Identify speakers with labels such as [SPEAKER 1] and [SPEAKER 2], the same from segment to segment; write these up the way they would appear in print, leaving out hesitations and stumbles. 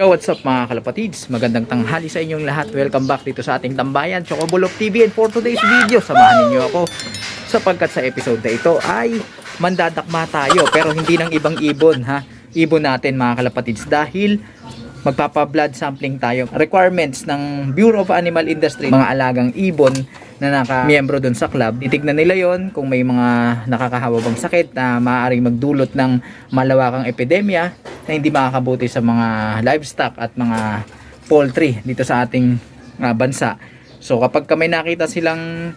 [SPEAKER 1] Yo, what's up mga kalapatids? Magandang tanghali sa inyong lahat. Welcome back dito sa ating tambayan, Chocobulok TV. And for today's video, samahan niyo ako sapagkat sa episode na ito ay mandadakma tayo pero hindi ng ibang ibon ha. Ibon natin mga kalapatids dahil magpapa-blood sampling tayo. Requirements ng Bureau of Animal Industry, mga alagang ibon na naka-miyembro dun sa club. Titignan nila yon kung may mga nakakahawang sakit na maaaring magdulot ng malawakang epidemya na hindi makakabuti sa mga livestock at mga poultry dito sa ating bansa. So kapag may nakita silang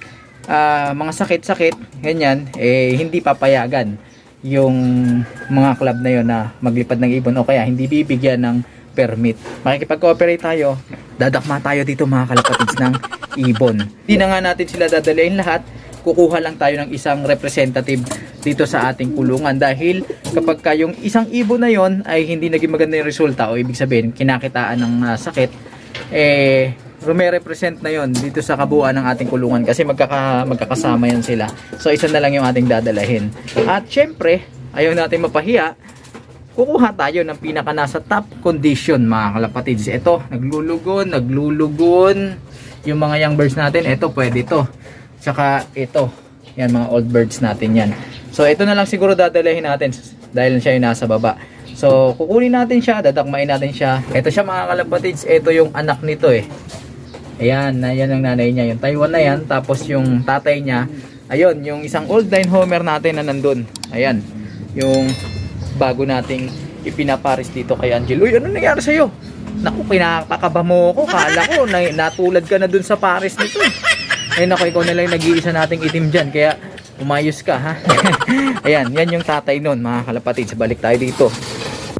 [SPEAKER 1] mga sakit-sakit, ganyan, hindi papayagan yung mga club na yon na maglipad ng ibon o kaya hindi bibigyan ng permit. Makikipag-cooperate tayo, dadakma tayo dito mga kalapatids ng ibon. Hindi na nga natin sila dadalayin lahat, kukuha lang tayo ng isang representative dito sa ating kulungan dahil kapag yung isang ibon na yon ay hindi naging maganda yung resulta o ibig sabihin kinakitaan ng sakit, rume-represent na yon dito sa kabuuan ng ating kulungan kasi magkakasama yan sila. So isa na lang yung ating dadalahin. At syempre, ayaw natin mapahiya, kukuha tayo ng pinaka nasa top condition mga kalapatids. Ito, naglulugon yung mga young birds natin. Ito, pwede ito. Tsaka ito, yan mga old birds natin yan. So ito na lang siguro dadalahin natin dahil siya yung nasa baba. So kukunin natin siya, dadakmain natin siya. Ito siya mga kalapatids, ito yung anak nito Ayan, yan ang nanay niya, yung Taiwan na yan. Tapos yung tatay niya, ayun, yung isang old line homer natin na nandun. Ayan, yung bago nating ipinaparis dito kay Angelo. Uy, ano nangyari sa'yo? Naku, kinakakaba mo ako. Kala ko, natulad ka na dun sa paris nito. Ay naku, ikaw na lang nag-iisa nating itim dyan. Kaya umayos ka ha. Ayan, yan yung tatay nun mga kalapatids. Balik tayo dito.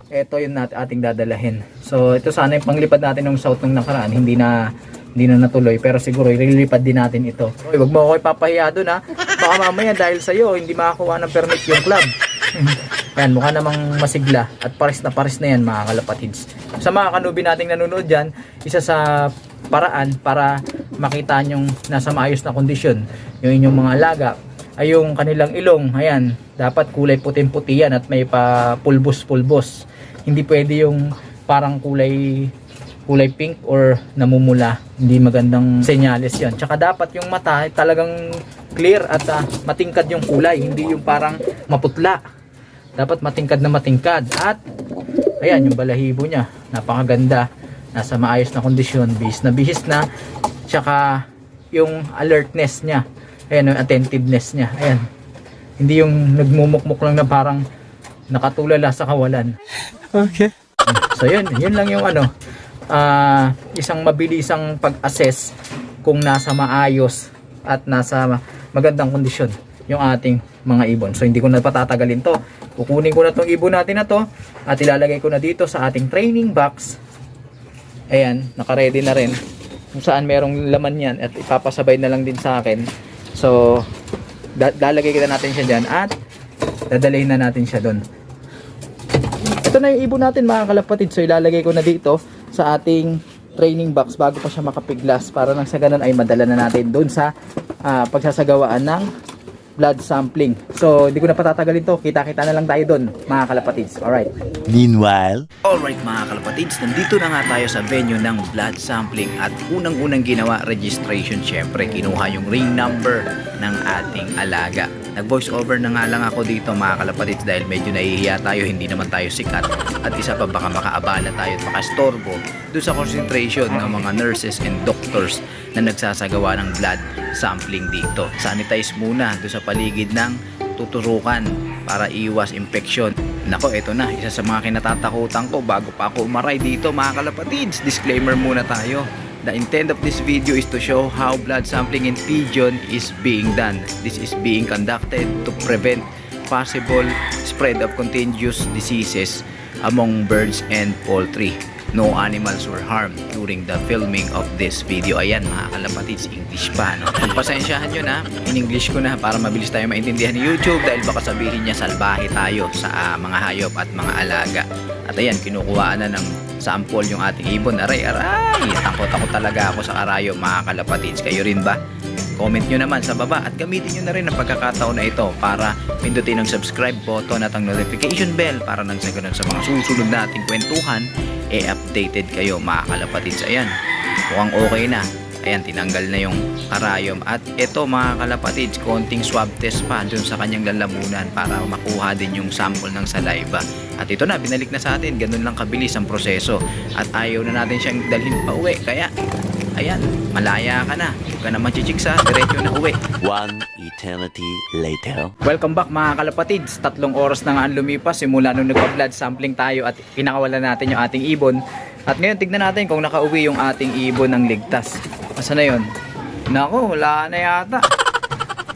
[SPEAKER 1] Ito yung ating dadalahin. So ito sana yung panglipad natin ng south nung nakaraan. Hindi na natuloy pero siguro ililipad din natin ito. Uy, wag mo ako ipapahiya dun ha. Baka mamaya dahil sa'yo hindi makakuha ng permit yung club. Yan, mukha namang masigla at pares na yan mga kalapatids. Sa mga kanubi nating nanonood dyan, isa sa paraan para makita nyong nasa maayos na kondisyon yung inyong mga alaga ay yung kanilang ilong. Ayan, dapat kulay puting-puti yan at may pa pulbos. Hindi pwede yung parang kulay pink or namumula. Hindi magandang senyales yon. Tsaka dapat yung mata ay talagang clear at matingkad yung kulay, hindi yung parang maputla. Dapat matingkad na matingkad. At ayan yung balahibo niya, napakaganda, nasa maayos na kondisyon, bihis na. Tsaka yung alertness niya, ayan yung attentiveness niya, ayan, hindi yung nagmumukmuk lang na parang nakatulala sa kawalan.
[SPEAKER 2] Okay.
[SPEAKER 1] So yun lang yung isang mabilisang pag-assess kung nasa maayos at nasa magandang kondisyon yung ating mga ibon. So hindi ko na patatagalin to. Kukunin ko na tong ibon natin na to at ilalagay ko na dito sa ating training box. Ayan, naka-ready na rin. Kung saan merong laman yan at ipapasabay na lang din sa akin. So lalagay kita natin siya dyan at dadalhin na natin siya doon. Ito na yung ibon natin mga kalapatid. So ilalagay ko na dito sa ating training box bago pa siya makapiglas para nang sa ganun ay madala na natin doon sa pagsasagawaan ng blood sampling. So hindi ko na patatagalin to, kita-kita na lang tayo doon mga kalapatids. Alright.
[SPEAKER 2] Meanwhile,
[SPEAKER 3] Alright mga kalapatids, nandito na nga tayo sa venue ng blood sampling at unang-unang ginawa, registration. Syempre, kinuha yung ring number ng ating alaga. Nag-voice over na nga lang ako dito mga kalapatids dahil medyo nahihiya tayo, hindi naman tayo sikat. At isa pa baka makaabala tayo at makastorbo doon sa concentration ng mga nurses and doctors na nagsasagawa ng blood sampling dito. Sanitize muna doon sa paligid ng tuturukan para iwas infection. Nako, ito na, isa sa mga kinatatakutan ko bago pa ako umaray dito mga kalapatids. Disclaimer muna tayo. The intent of this video is to show how blood sampling in pigeon is being done. This is being conducted to prevent possible spread of contagious diseases among birds and poultry. No animals were harmed during the filming of this video. Ayan mga kalapatids, English pa no? Pagpasensyahan nyo na, in English ko na para mabilis tayo maintindihan ni YouTube dahil baka sabihin niya salbahe tayo sa mga hayop at mga alaga. At ayan, kinukuhaan na ng sample yung ating ibon. Aray, takot talaga ako sa karayo mga kalapatids. Kayo rin ba? Comment nyo naman sa baba at gamitin nyo na rin ang pagkakataon na ito para pindutin ang subscribe button at ang notification bell para nang sa ganun sa mga susunod nating kwentuhan, updated kayo mga kalapatids. Ayan, mukhang okay na. Ayan, tinanggal na yung karayom. At ito mga kalapatids, konting swab test pa dun sa kanyang lalamunan para makuha din yung sample ng saliva. At ito na, binalik na sa atin. Ganun lang kabilis ang proseso. At ayaw na natin siyang dalhin pa uwi. Kaya, ayan, malaya ka na. Huwag ka na machichiksa, diretso na uwi.
[SPEAKER 2] One eternity later.
[SPEAKER 1] Welcome back mga kalapatids. 3 oras na nga ang lumipas simula nung nagpa-blood sampling tayo at pinakawalan natin yung ating ibon. At ngayon tignan natin kung nakauwi yung ating ibon ng ligtas. Asa na yun? Naku, wala na yata.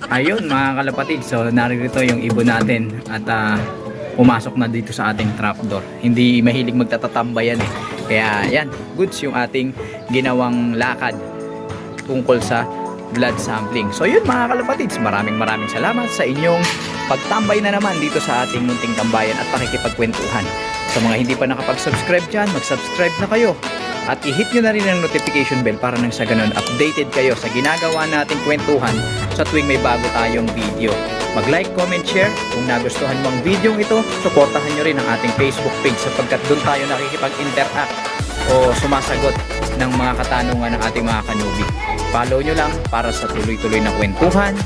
[SPEAKER 1] Ayun mga kalapatids. So narito yung ibon natin at pumasok na dito sa ating trapdoor. Hindi mahilig magtatatambay yan eh. Kaya yan, goods yung ating ginawang lakad tungkol sa blood sampling. So yun mga kalapatids, maraming salamat sa inyong pagtambay na naman dito sa ating munting tambayan at pakikipagkwentuhan. Sa mga hindi pa nakapag-subscribe dyan, mag-subscribe na kayo. At i-hit nyo na rin ang notification bell para nang sa ganun updated kayo sa ginagawa nating kwentuhan sa tuwing may bago tayong video. Mag-like, comment, share. Kung nagustuhan mo ang video ito, suportahan nyo rin ang ating Facebook page sapagkat doon tayo nakikipag-interact o sumasagot ng mga katanungan ng ating mga kanubi. Follow nyo lang para sa tuloy-tuloy na kwentuhan,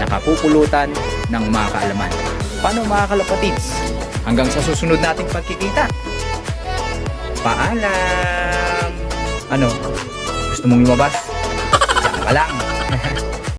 [SPEAKER 1] nakapupulutan ng mga kaalaman. Paano mga kalapatids? Hanggang sa susunod nating pagkikita. Paalam! Ano? Gusto mong lumabas? Diyan ka lang.